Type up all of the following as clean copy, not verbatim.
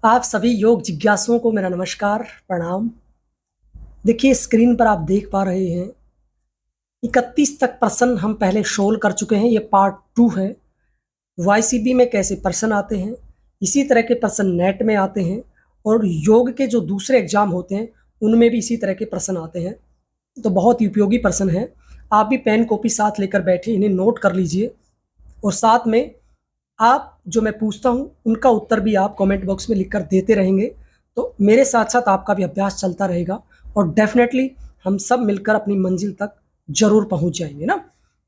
आप सभी योग जिज्ञासुओं को मेरा नमस्कार, प्रणाम। देखिए स्क्रीन पर आप देख पा रहे हैं 31 तक प्रश्न हम पहले सोल्व कर चुके हैं। ये पार्ट 2 है। वाईसीबी में कैसे प्रश्न आते हैं, इसी तरह के प्रश्न नेट में आते हैं और योग के जो दूसरे एग्जाम होते हैं उनमें भी इसी तरह के प्रश्न आते हैं। तो बहुत ही उपयोगी प्रश्न है। आप भी पेन कॉपी साथ लेकर बैठे, इन्हें नोट कर लीजिए और साथ में आप जो मैं पूछता हूँ उनका उत्तर भी आप कमेंट बॉक्स में लिखकर देते रहेंगे। तो मेरे साथ साथ आपका भी अभ्यास चलता रहेगा और डेफिनेटली हम सब मिलकर अपनी मंजिल तक जरूर पहुंच जाएंगे ना।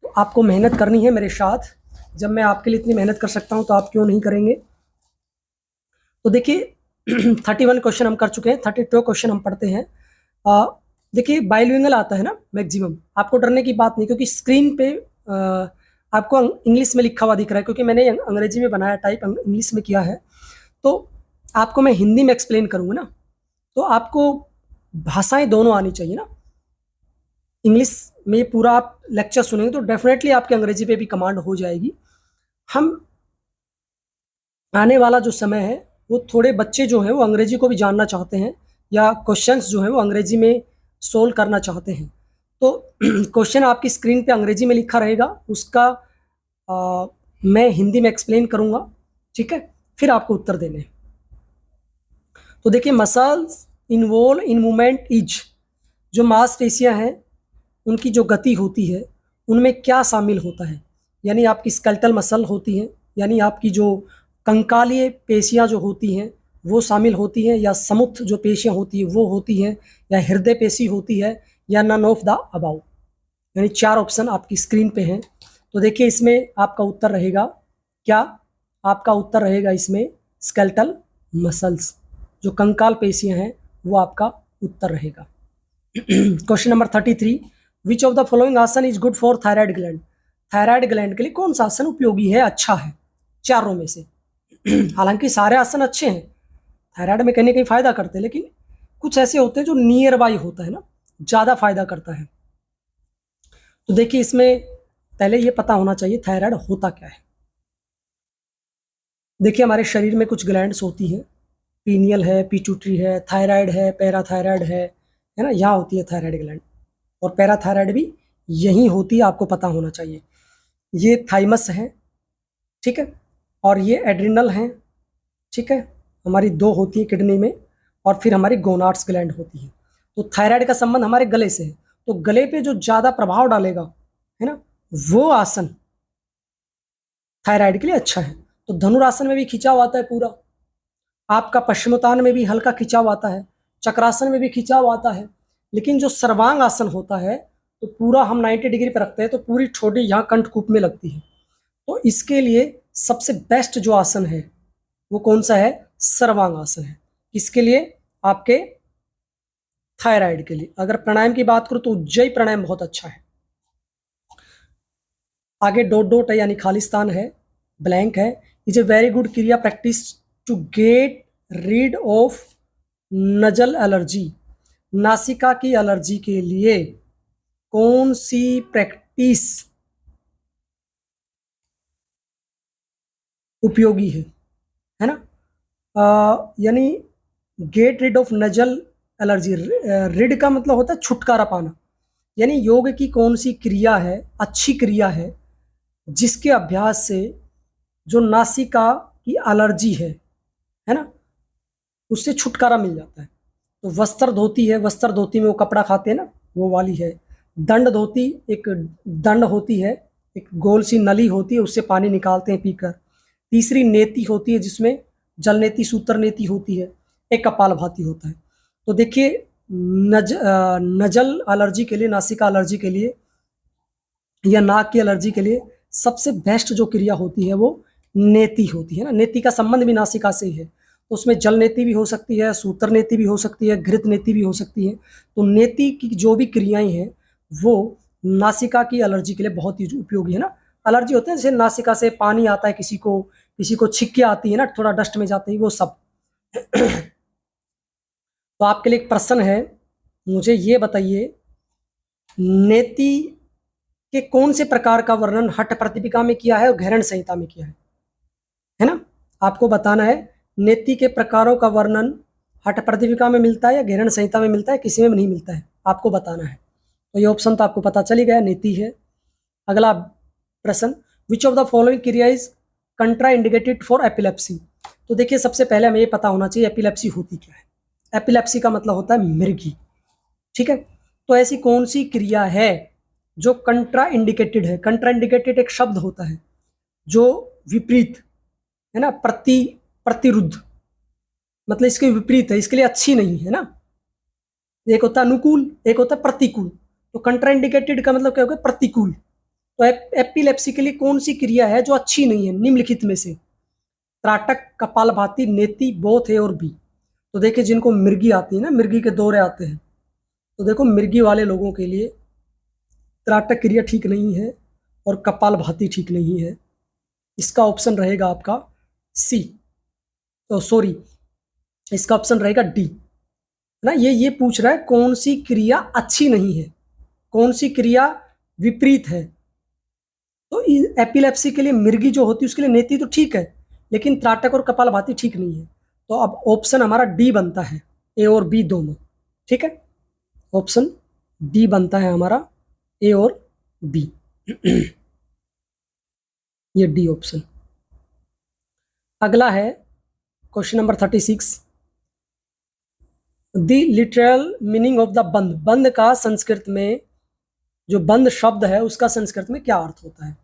तो आपको मेहनत करनी है मेरे साथ। जब मैं आपके लिए इतनी मेहनत कर सकता हूं तो आप क्यों नहीं करेंगे। तो देखिए 31 क्वेश्चन हम कर चुके हैं। 32 क्वेश्चन हम पढ़ते हैं। देखिए बाइलिंगुअल आता है ना मैक्सिमम, आपको डरने की बात नहीं, क्योंकि स्क्रीन पे आपको इंग्लिश में लिखा हुआ दिख रहा है, क्योंकि मैंने अंग्रेजी में बनाया, टाइप इंग्लिश में किया है। तो आपको मैं हिंदी में एक्सप्लेन करूंगा ना, तो आपको भाषाएं दोनों आनी चाहिए ना। इंग्लिश में पूरा आप लेक्चर सुनेंगे तो डेफिनेटली आपके अंग्रेजी पे भी कमांड हो जाएगी। हम आने वाला जो समय है वो थोड़े बच्चे जो हैं वो अंग्रेजी को भी जानना चाहते हैं या क्वेश्चंस जो हैं वो अंग्रेजी में सोल्व करना चाहते हैं। तो क्वेश्चन आपकी स्क्रीन पे अंग्रेजी में लिखा रहेगा, उसका मैं हिंदी में एक्सप्लेन करूंगा, ठीक है, फिर आपको उत्तर देने हैं। तो देखिए muscles involve in movement is, जो मांसपेशियां हैं उनकी जो गति होती है उनमें क्या शामिल होता है। यानी आपकी स्केलेटल मसल होती हैं, यानी आपकी जो कंकालीय पेशियां जो होती हैं वो शामिल होती हैं, या समुथ जो पेशियां होती है वो होती हैं, या हृदय पेशी होती है, या नन ऑफ द अबाउ। यानी 4 ऑप्शन आपकी स्क्रीन पे हैं। तो देखिए इसमें आपका उत्तर रहेगा क्या, आपका उत्तर रहेगा इसमें स्केलेटल मसल्स, जो कंकाल पेशियां हैं वो आपका उत्तर रहेगा। Question number 33, which of the following asana is good for thyroid gland. Thyroid gland के लिए कौन सा आसन उपयोगी है, अच्छा है चारों में से। हालांकि सारे आसन अच्छे हैं, थायराइड में कहीं ना कहीं फायदा करते हैं, लेकिन कुछ ऐसे होते हैं जो नियर बाई होता है ना, ज्यादा फायदा करता है। तो देखिए इसमें पहले ये पता होना चाहिए थायराइड होता क्या है। देखिए हमारे शरीर में कुछ ग्लैंड्स होती हैं, पीनियल है, पिट्यूटरी है, थायराइड है, पैराथायराइड है ना, यहाँ होती है थायराइड ग्लैंड। और पैराथायराइड भी यहीं होती है, आपको पता होना चाहिए। ये थाइमस है, ठीक है, और ये एड्रिनल है, ठीक है, हमारी 2 होती है किडनी में, और फिर हमारी गोनाड्स ग्लैंड होती है। तो थायराइड का संबंध हमारे गले से है, तो गले पे जो ज्यादा प्रभाव डालेगा है ना, वो आसन थायराइड के लिए अच्छा है। तो धनुरासन में भी खिंचाव आता है पूरा, आपका पश्चिमोत्तान में भी हल्का खिंचाव आता है, चक्रासन में भी खिंचाव आता है, लेकिन जो सर्वांग आसन होता है तो पूरा हम 90 डिग्री पर रखते हैं, तो पूरी ठोड़ी यहाँ कंठकूप में लगती है। तो इसके लिए सबसे बेस्ट जो आसन है वो कौन सा है, सर्वांग आसन है। किसके लिए, आपके थायराइड के लिए। अगर प्राणायाम की बात करूं तो उज्जयी प्राणायाम बहुत अच्छा है। आगे डॉट डॉट है यानी खालिस्तान है, ब्लैंक है। Is a very good kriya practice to get rid of nasal allergy. नासिका की एलर्जी के लिए कौन सी प्रैक्टिस उपयोगी है ना। यानी get rid of nasal allergy, rid का मतलब होता है छुटकारा पाना। यानी योग की कौन सी क्रिया है, अच्छी क्रिया है, जिसके अभ्यास से जो नासिका की एलर्जी है ना, उससे छुटकारा मिल जाता है। तो वस्त्र धोती है, वस्त्र धोती में वो कपड़ा खाते हैं ना, वो वाली है। दंड धोती, एक दंड होती है, एक गोल सी नली होती है, उससे पानी निकालते हैं पीकर। तीसरी नेति होती है, जिसमें जल नेति, सूत्र नेति होती है। एक कपालभाति होता है। तो देखिए नजल एलर्जी के लिए, नासिका एलर्जी के लिए या नाक की एलर्जी के लिए सबसे बेस्ट जो क्रिया होती है वो नेति होती है ना। नेति का संबंध भी नासिका से ही है, तो उसमें जल नेति भी हो सकती है, सूत्र नेति भी हो सकती है, घृत नेति भी हो सकती है। तो नेति की जो भी क्रियाएं हैं वो नासिका की एलर्जी के लिए बहुत ही उपयोगी है ना। एलर्जी होते हैं जैसे नासिका से पानी आता है, किसी को छिक्के आती है ना, थोड़ा डस्ट में जाते ही वो सब। तो आपके लिए एक प्रश्न है, मुझे ये बताइए नेति के कौन से प्रकार का वर्णन हठ प्रतिपिका में किया है और घेरण संहिता में किया है ना। आपको बताना है नेति के प्रकारों का वर्णन हठ प्रदीपिका में मिलता है या घेरण संहिता में मिलता है, किसी में नहीं मिलता है, आपको बताना है। तो ये ऑप्शन तो आपको पता चल ही गया, नेति है। अगला प्रश्न, विच ऑफ द फॉलोइंग क्रिया इज कंट्रा इंडिकेटेड फॉर एपिलेप्सी। तो देखिए सबसे पहले हमें ये पता होना चाहिए एपिलेप्सी होती क्या है। एपिलेप्सी का मतलब होता है मिर्गी, ठीक है। तो ऐसी कौन सी क्रिया है जो कंट्रा इंडिकेटेड है। कंट्रा इंडिकेटेड एक शब्द होता है जो विपरीत है ना, प्रतिरुद्ध, मतलब इसके विपरीत है, इसके लिए अच्छी नहीं है ना। एक होता है अनुकूल, एक होता है प्रतिकूल। तो कंट्रा इंडिकेटेड का मतलब क्या होगा, प्रतिकूल। तो एपिलेप्सी के लिए कौन सी क्रिया है जो अच्छी नहीं है निम्नलिखित में से। त्राटक, कपालभाति, नेति, बोथ ए और बी। तो देखिए जिनको मिर्गी आती है ना, मिर्गी के दौरे आते हैं, तो देखो मिर्गी वाले लोगों के लिए त्राटक क्रिया ठीक नहीं है और कपालभाति ठीक नहीं है। इसका ऑप्शन रहेगा आपका सी, तो सॉरी, इसका ऑप्शन रहेगा डी ना। ये पूछ रहा है कौन सी क्रिया अच्छी नहीं है, कौन सी क्रिया विपरीत है। तो एपिलेप्सी के लिए मिर्गी जो होती है उसके लिए नेति तो ठीक है, लेकिन त्राटक और कपालभाति ठीक नहीं है। तो अब ऑप्शन हमारा डी बनता है, ए और बी दोनों, ठीक है। ऑप्शन डी बनता है हमारा, ए और बी। ये डी ऑप्शन। अगला है question number 36, the literal meaning of the बंद। बंद का संस्कृत में, जो बंद शब्द है उसका संस्कृत में क्या अर्थ होता है।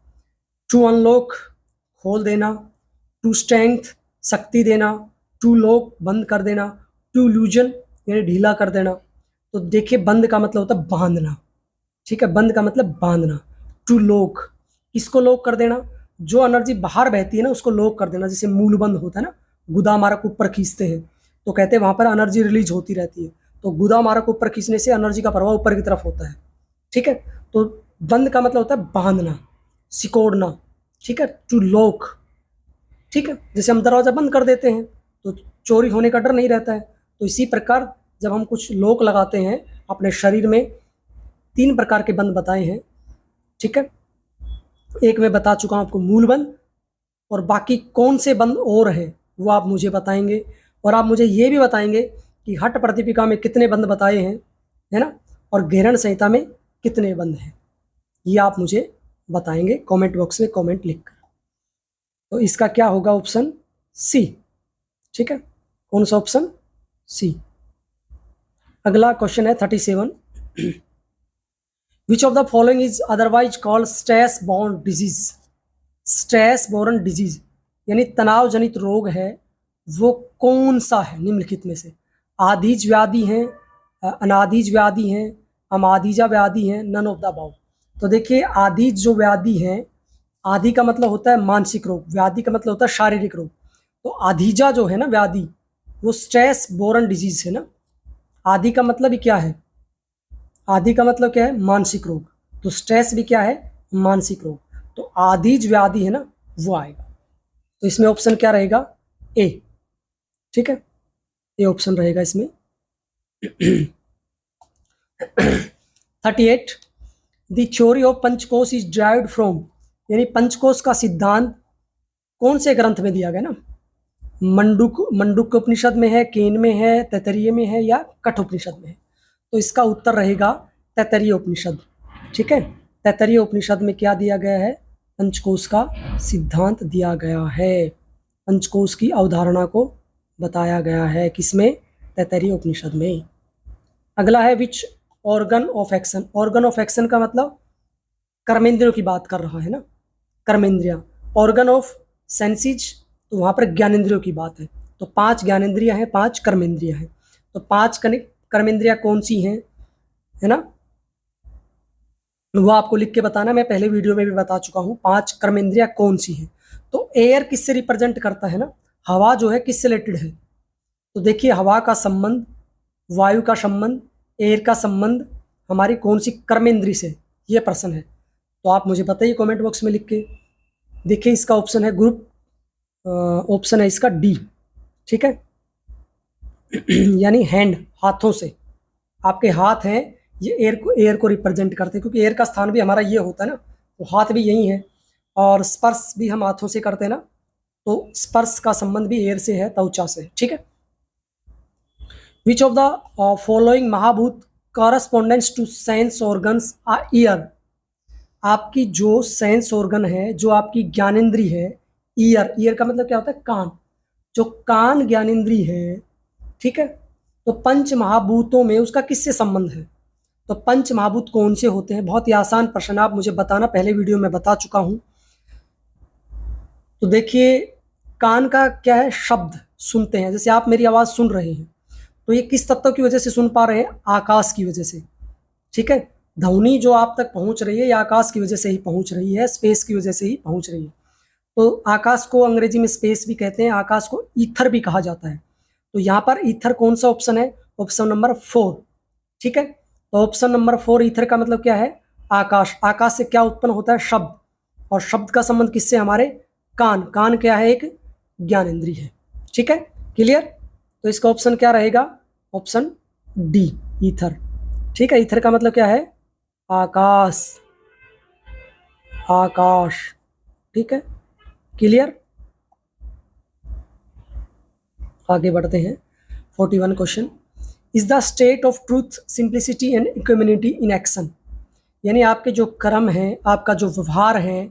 टू अनलॉक, खोल देना, टू स्ट्रेंथ, शक्ति देना, टू लॉक, बंद कर देना, टू लूजन यानी ढीला कर देना। तो देखिए बंद का मतलब होता है बांधना, ठीक है, बंद का मतलब बांधना। टू लॉक, किसको लॉक कर देना, जो एनर्जी बाहर बहती है ना उसको लॉक कर देना। जैसे मूल बंद होता है ना, गुदा मारक ऊपर खींचते हैं तो कहते हैं वहां पर एनर्जी रिलीज होती रहती है, तो गुदा मारक ऊपर खींचने से एनर्जी का प्रभाव ऊपर की तरफ होता है, ठीक है। तो बंद का मतलब होता है बांधना, सिकोड़ना, ठीक है, टू लॉक, ठीक है। जैसे हम दरवाजा बंद कर देते हैं तो चोरी होने का डर नहीं रहता है। तो इसी प्रकार जब हम कुछ लॉक लगाते हैं अपने शरीर में, 3 प्रकार के बंद बताए हैं, ठीक है। एक मैं बता चुका हूं आपको, मूल बंद, और बाकी कौन से बंद और है वो आप मुझे बताएंगे। और आप मुझे ये भी बताएंगे कि हठ प्रदीपिका में कितने बंद बताए हैं, है ना, और घेरण संहिता में कितने बंद हैं, ये आप मुझे बताएंगे कमेंट बॉक्स में कमेंट लिखकर। तो इसका क्या होगा, ऑप्शन सी, ठीक है। कौन सा ऑप्शन, सी। अगला क्वेश्चन है 37, विच of the following is otherwise called stress borne disease. Stress borne disease यानी तनाव जनित रोग है, वो कौन सा है निम्नलिखित में से। आधीज व्याधि है, अनाधीज व्याधि है, अमाधीजा व्याधि है, नन ऑफ द अबव। तो देखिए आधीज जो व्याधि है, आधि का मतलब होता है मानसिक रोग, व्याधि का मतलब होता है शारीरिक रोग। तो आधीजा जो है ना व्याधि, वो स्ट्रेस बोरन डिजीज है ना। आधि का मतलब ही क्या है, आधि का मतलब क्या है, मानसिक रोग। तो स्ट्रेस भी क्या है, मानसिक रोग। तो आधीज व्याधि है ना, वो आएगा। तो इसमें ऑप्शन क्या रहेगा, ए, ठीक है, ए ऑप्शन रहेगा इसमें। 38, the theory of Panchakosha is derived from, यानी पंचकोश का सिद्धांत कौन से ग्रंथ में दिया गया ना। मंडूक उपनिषद में है, केन में है, तैतरीय में है, या कठोपनिषद में है। तो इसका उत्तर रहेगा तैतरीय उपनिषद, ठीक है। तैतरीय उपनिषद में क्या दिया गया है, पंचकोश का सिद्धांत दिया गया है, पंचकोश की अवधारणा को बताया गया है, किसमें, तैतरीय उपनिषद में। अगला है which organ of action. Organ of action का मतलब कर्मेंद्रियों की बात कर रहा है ना, कर्मेंद्रिया। ऑर्गन ऑफ सेंसिज, तो वहाँ पर ज्ञानेंद्रियों की बात है। तो 5 ज्ञानेंद्रियाँ हैं, 5 कर्मेंद्रियाँ हैं। तो 5 कर्मेंद्रियाँ कौन सी हैं, है ना, वो आपको लिख के बताना। मैं पहले वीडियो में भी बता चुका हूँ 5 कर्मेंद्रियाँ कौन सी हैं। तो एयर किससे रिप्रेजेंट करता है ना, हवा जो है किससे रिलेटेड है। तो देखिए हवा का संबंध, वायु का संबंध, एयर का संबंध हमारी कौन सी कर्मेंद्री से, ये प्रश्न है। तो आप मुझे बताइए कमेंट बॉक्स में लिख के। देखिए इसका ऑप्शन है ग्रुप, ऑप्शन है इसका डी, ठीक है। यानी हैंड, हाथों से, आपके हाथ हैं ये एयर को रिप्रेजेंट करते हैं, क्योंकि एयर का स्थान भी हमारा ये होता है ना, तो हाथ भी यही है। और स्पर्श भी हम हाथों से करते हैं ना, तो स्पर्श का संबंध भी एयर से है, त्वचा से है, ठीक है। Which of the following Mahabhuta correspondence to sense organs are ear. आपकी जो सेंस ऑर्गन है, जो आपकी ज्ञानेंद्री है, ईयर, ईयर का मतलब क्या होता है, कान, जो कान ज्ञानेंद्री है, ठीक है, तो पंच महाभूतों में उसका किससे संबंध है। तो पंच महाभूत कौन से होते हैं, बहुत ही आसान प्रश्न, आप मुझे बताना, पहले वीडियो में बता चुका हूं। तो देखिए, कान का क्या है, शब्द सुनते हैं, जैसे आप मेरी आवाज सुन रहे हैं, तो ये किस तत्व की वजह से सुन पा रहे हैं, आकाश की वजह से, ठीक है। ध्वनि जो आप तक पहुंच रही है, ये आकाश की वजह से ही पहुंच रही है, स्पेस की वजह से ही पहुंच रही है। तो आकाश को अंग्रेजी में स्पेस भी कहते हैं, आकाश को ईथर भी कहा जाता है। तो यहाँ पर ईथर कौन सा ऑप्शन है, ऑप्शन नंबर 4, ठीक है। तो ऑप्शन नंबर 4 ईथर का मतलब क्या है, आकाश। आकाश से क्या उत्पन्न होता है, शब्द, और शब्द का संबंध किससे, हमारे कान। कान क्या है, एक ज्ञानेंद्रिय है, ठीक है, क्लियर। तो इसका ऑप्शन क्या रहेगा, ऑप्शन डी, ईथर, ठीक है। ईथर का मतलब क्या है, आकाश, आकाश, ठीक है, क्लियर। आगे बढ़ते हैं। 41 question, is the state of truth simplicity and equanimity in action. यानी आपके जो कर्म हैं, आपका जो व्यवहार है,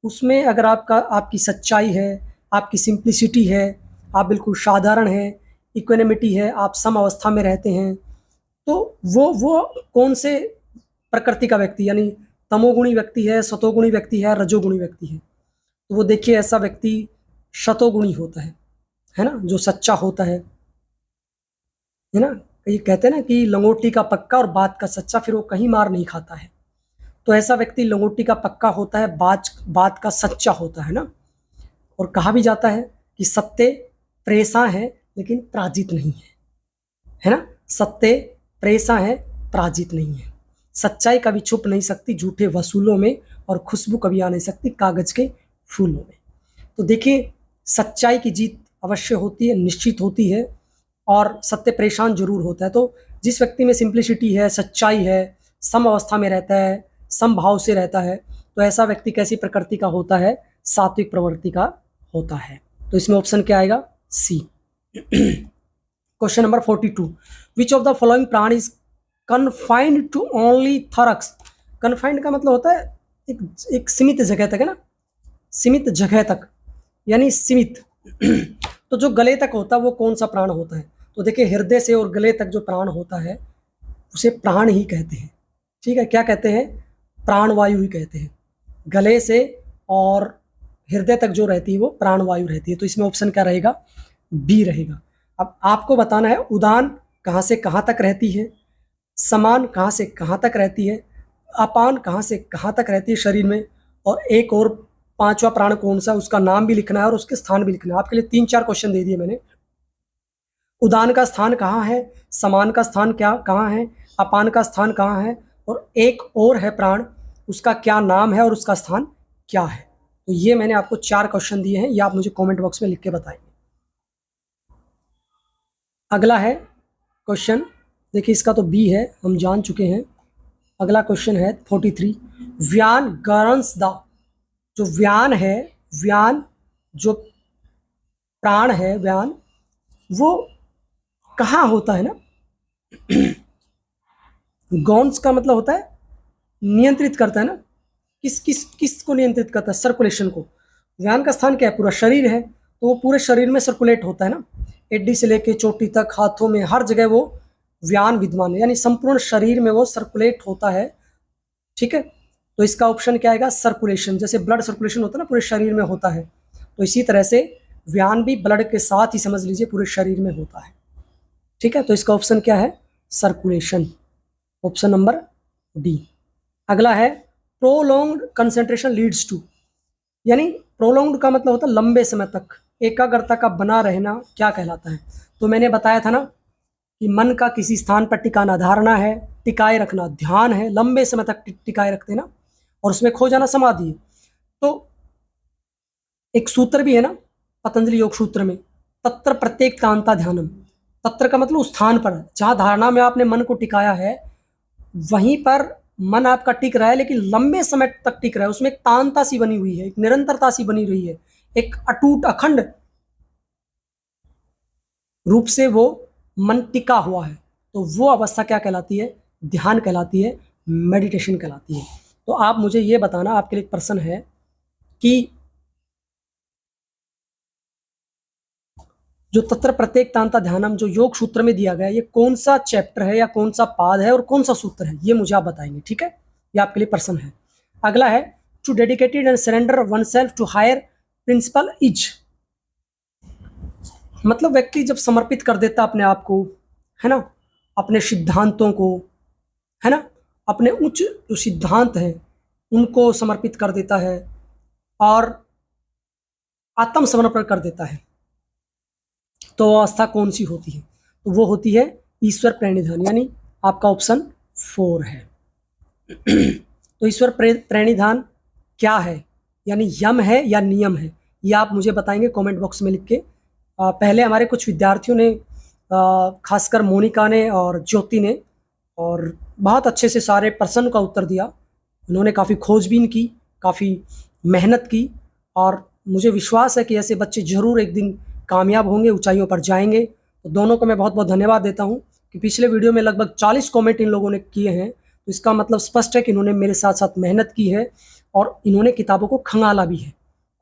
उसमें अगर आपकी सच्चाई है, आपकी सिंप्लिसिटी है, आप बिल्कुल साधारण है, इक्विनिमिटी है, आप सम अवस्था में रहते हैं, तो वो कौन से प्रकृति का व्यक्ति, यानी तमोगुणी व्यक्ति है, सतोगुणी व्यक्ति है, रजोगुणी व्यक्ति है। तो वो देखिए, ऐसा व्यक्ति शतोगुणी होता है ना, जो सच्चा होता है ना। ये कहते हैं ना कि लंगोटी का पक्का और बात का सच्चा, फिर वो कहीं मार नहीं खाता है। तो ऐसा व्यक्ति लंगोटी का पक्का होता है, बात का सच्चा होता है ना। और कहा भी जाता है कि सत्य प्रेषा है लेकिन पराजित नहीं है ना। सत्य प्रेषा है, पराजित नहीं है। सच्चाई कभी छुप नहीं सकती झूठे वसूलों में, और खुशबू कभी आ नहीं सकती कागज के फूलों में। तो देखिए, सच्चाई की जीत अवश्य होती है, निश्चित होती है, और सत्य परेशान जरूर होता है। तो जिस व्यक्ति में सिंप्लिसिटी है, सच्चाई है, सम अवस्था में रहता है, समभाव से रहता है, तो ऐसा व्यक्ति कैसी प्रकृति का होता है, सात्विक प्रवृत्ति का होता है। तो इसमें ऑप्शन क्या आएगा, C. Question number 42, which of the following prana is confined to only thorax. Confined का मतलब होता है एक सीमित जगह तक, है ना, सीमित जगह तक, यानी सीमित। तो जो गले तक होता है वो कौन सा प्राण होता है। तो देखिए, हृदय से और गले तक जो प्राण होता है उसे प्राण ही कहते हैं, ठीक है। क्या कहते हैं, प्राणवायु ही कहते हैं। गले से और हृदय तक जो रहती है वो प्राणवायु रहती है। तो इसमें ऑप्शन क्या रहेगा, बी रहेगा। अब आपको बताना है, उदान कहाँ से कहाँ तक रहती है, समान कहाँ से कहाँ तक रहती है, अपान कहाँ से कहाँ तक रहती है शरीर में, और एक और पांचवा प्राण कौन सा, उसका नाम भी लिखना है और उसके स्थान भी लिखना है। आपके लिए 3-4 क्वेश्चन दे दिए मैंने। उदान का स्थान कहाँ है, समान का स्थान क्या कहाँ है, अपान का स्थान कहाँ है, और एक और है प्राण, उसका क्या नाम है और उसका स्थान क्या है। तो ये मैंने आपको 4 क्वेश्चन दिए हैं, ये आप मुझे कमेंट बॉक्स में लिख के बताएंगे। अगला है क्वेश्चन, देखिए इसका तो बी है, हम जान चुके हैं। अगला क्वेश्चन है 43, व्यान गवर्न्स द। जो व्यान है, व्यान जो प्राण है, व्यान वो कहाँ होता है ना। गॉन्स का मतलब होता है नियंत्रित करता है ना, किस को नियंत्रित करता है, सर्कुलेशन को। व्यान का स्थान क्या है, पूरा शरीर है, तो वो पूरे शरीर में सर्कुलेट होता है ना, एडी से लेके चोटी तक, हाथों में, हर जगह वो व्यान विद्यमान है, यानी संपूर्ण शरीर में वो सर्कुलेट होता है, ठीक है। तो इसका ऑप्शन क्या आएगा, सर्कुलेशन। जैसे ब्लड सर्कुलेशन होता है ना, पूरे शरीर में होता है, तो इसी तरह से व्यान भी ब्लड के साथ ही समझ लीजिए पूरे शरीर में होता है, ठीक है। तो इसका ऑप्शन क्या है, सर्कुलेशन, ऑप्शन नंबर डी। अगला है प्रोलॉन्ग्ड कंसंट्रेशन लीड्स टू। यानी प्रोलॉन्ग्ड का मतलब होता है लंबे समय तक एकाग्रता का बना रहना, क्या कहलाता है। तो मैंने बताया था ना कि मन का किसी स्थान पर टिकाना धारणा है, टिकाए रखना ध्यान है, लंबे समय तक टिकाए रखते ना, और उसमें खो जाना समाधि है। तो एक सूत्र भी है ना पतंजलि योग सूत्र में, तत्र प्रत्येक कांता ध्यानम। तत्र का मतलब उस स्थान पर जहाँ धारणा में आपने मन को टिकाया है, वहीं पर मन आपका टिक रहा है, लेकिन लंबे समय तक टिक रहा है, उसमें एक तानता सी बनी हुई है, एक निरंतरता सी बनी रही है, एक अटूट अखंड रूप से वो मन टिका हुआ है, तो वो अवस्था क्या कहलाती है? ध्यान कहलाती है, मेडिटेशन कहलाती है। तो आप मुझे ये बताना, आपके लिए एक प्रश्न है कि जो तत्र प्रत्येक तांता ध्यानम जो योग सूत्र में दिया गया है, ये कौन सा चैप्टर है या कौन सा पाद है और कौन सा सूत्र है, ये मुझे आप बताएंगे। ठीक है, ये आपके लिए प्रश्न है। अगला है to dedicated and surrender oneself to higher principle is, मतलब व्यक्ति जब समर्पित कर देता अपने आप को, है ना, अपने सिद्धांतों को, है ना, अपने उच्च जो सिद्धांत हैं उनको समर्पित कर देता है और आत्मसमर्पण कर देता है, तो अवस्था कौन सी होती है? तो वो होती है ईश्वर प्रणिधान, यानी आपका ऑप्शन 4 है। तो ईश्वर प्रणिधान क्या है, यानी यम है या नियम है, ये आप मुझे बताएंगे कमेंट बॉक्स में लिख के। पहले हमारे कुछ विद्यार्थियों ने, खासकर मोनिका ने और ज्योति ने, और बहुत अच्छे से सारे प्रश्न का उत्तर दिया। उन्होंने काफ़ी खोजबीन की, काफ़ी मेहनत की, और मुझे विश्वास है कि ऐसे बच्चे ज़रूर एक दिन कामयाब होंगे, ऊंचाइयों पर जाएंगे। तो दोनों को मैं बहुत बहुत धन्यवाद देता हूं कि पिछले वीडियो में लगभग 40 कमेंट इन लोगों ने किए हैं, तो इसका मतलब स्पष्ट है कि इन्होंने मेरे साथ साथ मेहनत की है और इन्होंने किताबों को खंगाला भी है,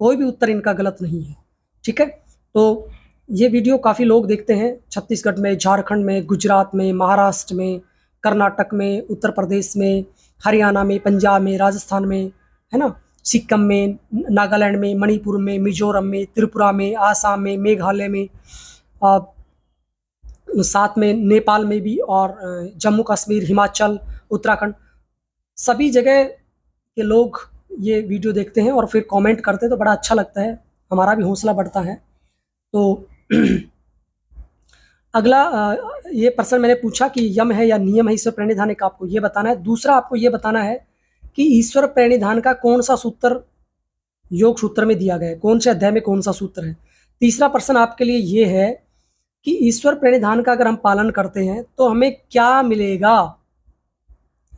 कोई भी उत्तर इनका गलत नहीं है। ठीक है, तो ये वीडियो काफ़ी लोग देखते हैं, छत्तीसगढ़ में, झारखंड में, गुजरात में, महाराष्ट्र में, कर्नाटक में, उत्तर प्रदेश में, हरियाणा में, पंजाब में, राजस्थान में, है ना, सिक्किम में, नागालैंड में, मणिपुर में, मिजोरम में, त्रिपुरा में, आसाम में, मेघालय में, साथ में नेपाल में भी, और जम्मू कश्मीर, हिमाचल, उत्तराखंड, सभी जगह के लोग ये वीडियो देखते हैं और फिर कमेंट करते हैं, तो बड़ा अच्छा लगता है, हमारा भी हौसला बढ़ता है। तो अगला ये प्रश्न मैंने पूछा कि यम है या नियम है ईश्वर प्रणिधान, एक आपको ये बताना है। दूसरा आपको ये बताना है कि ईश्वर प्रणिधान का कौन सा सूत्र योग सूत्र में दिया गया है, कौन से अध्याय में कौन सा सूत्र है। तीसरा प्रश्न आपके लिए ये है कि ईश्वर प्रणिधान का अगर हम पालन करते हैं तो हमें क्या मिलेगा,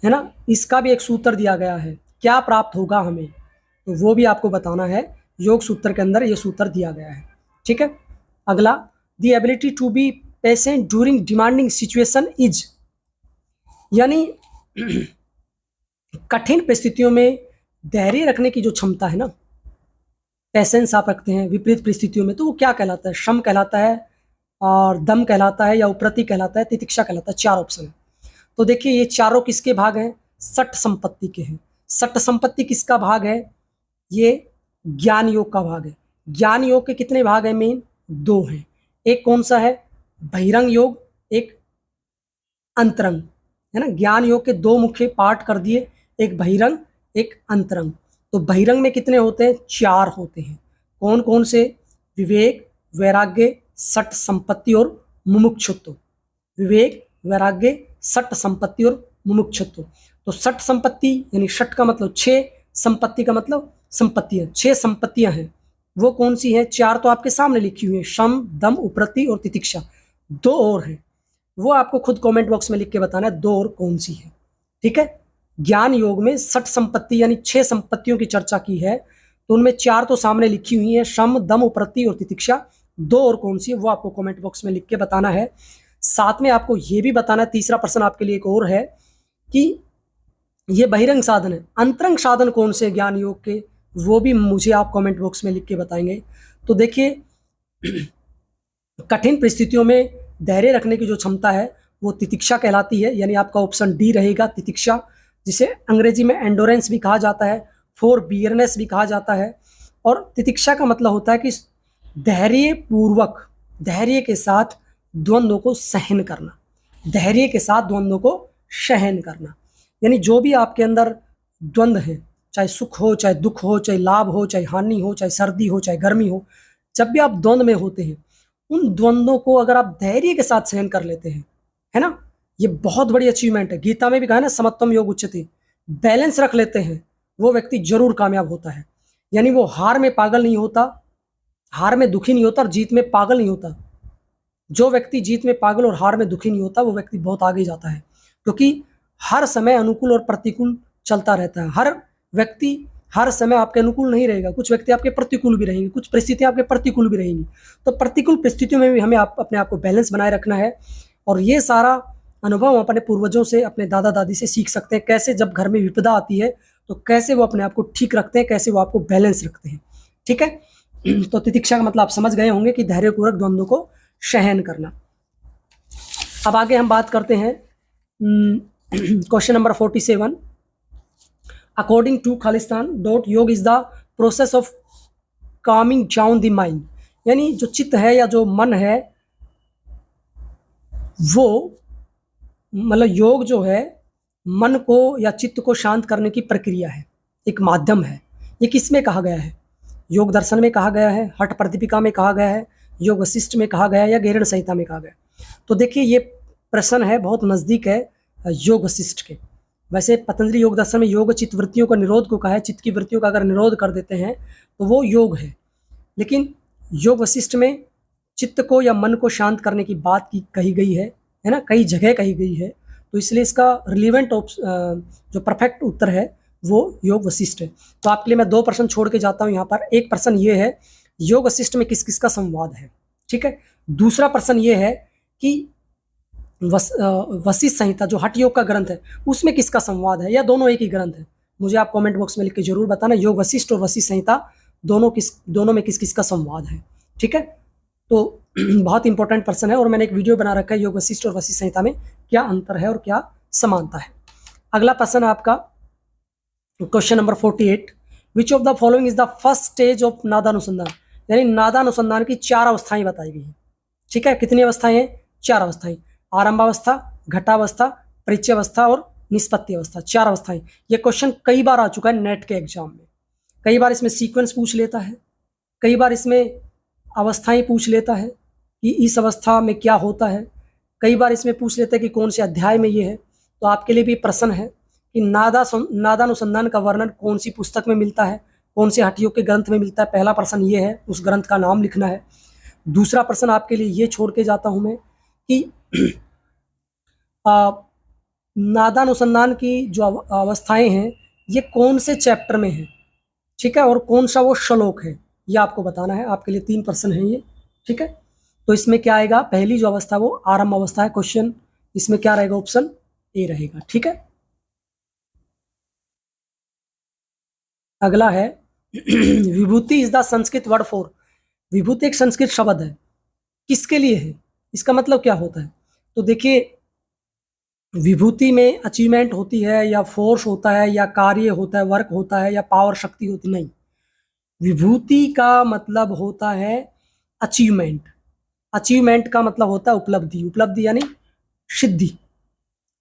है ना, इसका भी एक सूत्र दिया गया है, क्या प्राप्त होगा हमें, तो वो भी आपको बताना है। योग सूत्र के अंदर ये सूत्र दिया गया है। ठीक है, अगला, the ability to be patient during demanding situation is, यानी कठिन परिस्थितियों में धैर्य रखने की जो क्षमता है ना, पेशेंस आप रखते हैं विपरीत परिस्थितियों में, तो वो क्या कहलाता है? शम कहलाता है, और दम कहलाता है, या उपरति कहलाता है, तितिक्षा कहलाता है। 4 ऑप्शन है। तो देखिए ये चारों किसके भाग हैं? सठ संपत्ति के हैं। सठ संपत्ति किसका भाग है? ये ज्ञान योग का भाग है। ज्ञान योग के कितने भाग हैं? मेन 2 हैं। एक कौन सा है? बहिरंग योग, एक अंतरंग, है ना। ज्ञान योग के 2 मुख्य पार्ट कर दिए, एक बहिरंग, एक अंतरंग। तो बहिरंग में कितने होते हैं? 4 होते हैं। कौन कौन से? विवेक, वैराग्य, सठ संपत्ति और मुमुक्षुत्व। विवेक, वैराग्य, सठ संपत्ति और मुमुक्षुत्व। तो सठ संपत्ति यानी सठ का मतलब 6, संपत्ति का मतलब संपत्तियां, 6 संपत्तियां हैं। वो कौन सी हैं? 4 तो आपके सामने लिखी हुई है, शम, दम, उपरति और तितिक्षा। 2 और हैं, वो आपको खुद कमेंट बॉक्स में लिख के बताना है 2 और कौन सी है। ठीक है, ज्ञान योग में सठ संपत्ति यानी 6 संपत्तियों की चर्चा की है, तो उनमें 4 तो सामने लिखी हुई है, शम, दम, उपरति और तितिक्षा। 2 और कौन सी है वो आपको कमेंट बॉक्स में लिख के बताना है। साथ में आपको ये भी बताना है, तीसरा प्रश्न आपके लिए एक और है कि ये बहिरंग साधन है, अंतरंग साधन कौन से ज्ञान योग के, वो भी मुझे आप कमेंट बॉक्स में लिख के बताएंगे। तो देखिए कठिन परिस्थितियों में धैर्य रखने की जो क्षमता है वो तितिक्षा कहलाती है, यानी आपका ऑप्शन डी रहेगा, तितिक्षा, जिसे अंग्रेजी में एंडोरेंस भी कहा जाता है, फॉर बियरनेस भी कहा जाता है। और तितिक्षा का मतलब होता है कि धैर्य पूर्वक, धैर्य के साथ द्वंद्वों को सहन करना, धैर्य के साथ द्वंद्वों को सहन करना, यानी जो भी आपके अंदर द्वंद्व है, चाहे सुख हो, चाहे दुख हो, चाहे लाभ हो, चाहे हानि हो, चाहे सर्दी हो, चाहे गर्मी हो, जब भी आप द्वंद्व में होते हैं, उन द्वंद्वों को अगर आप धैर्य के साथ सहन कर लेते हैं, है ना, ये बहुत बड़ी अचीवमेंट है। गीता में भी कहा है ना, समत्वम योग उच्यते, बैलेंस रख लेते हैं वो व्यक्ति जरूर कामयाब होता है। यानी वो हार में पागल नहीं होता, हार में दुखी नहीं होता और जीत में पागल नहीं होता। जो व्यक्ति जीत में पागल और हार में दुखी नहीं होता वो व्यक्ति बहुत आगे जाता है, क्योंकि हर समय अनुकूल और प्रतिकूल चलता रहता है। हर व्यक्ति हर समय आपके अनुकूल नहीं रहेगा, कुछ व्यक्ति आपके प्रतिकूल भी रहेंगे, कुछ परिस्थितियाँ आपके प्रतिकूल भी रहेंगी। तो प्रतिकूल परिस्थितियों में भी हमें अपने आप को बैलेंस बनाए रखना है। और ये सारा अनुभव हम अपने पूर्वजों से, अपने दादा दादी से सीख सकते हैं, कैसे जब घर में विपदा आती है तो कैसे वो अपने आप को ठीक रखते हैं, कैसे वो आपको बैलेंस रखते हैं। ठीक है। तो तितिक्षा का मतलब आप समझ गए होंगे कि धैर्यपूर्वक द्वंद्व को सहन करना। अब आगे हम बात करते हैं question number 47। According to Khalistan dot yoga is the process of calming down the mind, यानी जो चित्त है या जो मन है वो, मतलब योग जो है मन को या चित्त को शांत करने की प्रक्रिया है, एक माध्यम है। ये किस में कहा गया है? योग दर्शन में कहा गया है, हठ प्रदीपिका में कहा गया है, योग वशिष्ठ में कहा गया है, या गैरण संहिता में कहा गया है? तो देखिए ये प्रश्न है बहुत नज़दीक है योग वशिष्ठ के। वैसे पतंजलि योग दर्शन में योग चित्त वृत्तियों का निरोध को कहा है, चित्त की वृत्तियों का अगर निरोध कर देते हैं तो वो योग है। लेकिन योग वशिष्ठ में चित्त को या मन को शांत करने की बात की कही गई है ना, कई जगह कही गई है। तो इसलिए इसका रिलीवेंट जो परफेक्ट उत्तर है वो योग वशिष्ठ है। तो आपके लिए मैं 2 प्रश्न छोड़ के जाता हूँ यहाँ पर। एक प्रश्न ये है योग वशिष्ठ में किस किस का संवाद है, ठीक है। दूसरा प्रश्न ये है कि वशिष्ठ संहिता जो हठ योग का ग्रंथ है उसमें किसका संवाद है, या दोनों एक ही ग्रंथ है? मुझे आप कमेंट बॉक्स में लिख के जरूर बताना योग वशिष्ठ और वशिष्ठ संहिता दोनों में किस किस का संवाद है, ठीक है। तो बहुत इंपॉर्टेंट प्रश्न है और मैंने एक वीडियो बना रखा है योग वशिष्ठ और वशिष्ठ संहिता में क्या अंतर है और क्या समानता है। अगला प्रश्न आपका question number 48। Which of the following is the first stage of Nadanusandhana, यानी नादानुसंधान की 4 अवस्थाएं बताई गई हैं, ठीक है। कितनी अवस्थाएं हैं? 4 अवस्थाएं। आरंभावस्था, घटावस्था, परिचय अवस्था और निष्पत्ति अवस्था, 4 अवस्थाएं। ये क्वेश्चन कई बार आ चुका है नेट के एग्जाम में। कई बार इसमें सीक्वेंस पूछ लेता है, कई बार इसमें अवस्थाएं पूछ लेता है कि इस अवस्था में क्या होता है, कई बार इसमें पूछ लेता है कि कौन से अध्याय में ये है। तो आपके लिए भी प्रश्न है कि नादानुसंधान का वर्णन कौन सी पुस्तक में मिलता है, कौन से हठ योग के ग्रंथ में मिलता है। पहला प्रश्न ये है, उस ग्रंथ का नाम लिखना है। दूसरा प्रश्न आपके लिए ये छोड़ के जाता हूं मैं कि नादानुसंधान की जो अवस्थाएं हैं ये कौन से चैप्टर में है, ठीक है, और कौन सा वो श्लोक है, ये आपको बताना है। आपके लिए 3 प्रश्न हैं ये, ठीक है। तो इसमें क्या आएगा? पहली जो अवस्था वो आरंभ अवस्था है क्वेश्चन, इसमें क्या रहेगा? ऑप्शन ए रहेगा, ठीक है। अगला है Vibhuti is the Sanskrit word for, विभूति एक संस्कृत शब्द है, किसके लिए है? इसका मतलब क्या होता है? तो देखिए विभूति में अचीवमेंट होती है या फोर्स होता है या कार्य होता है, वर्क होता है या पावर शक्ति होती, नहीं। विभूति का मतलब होता है अचीवमेंट। अचीवमेंट का मतलब होता है उपलब्धि, उपलब्धि यानी सिद्धि।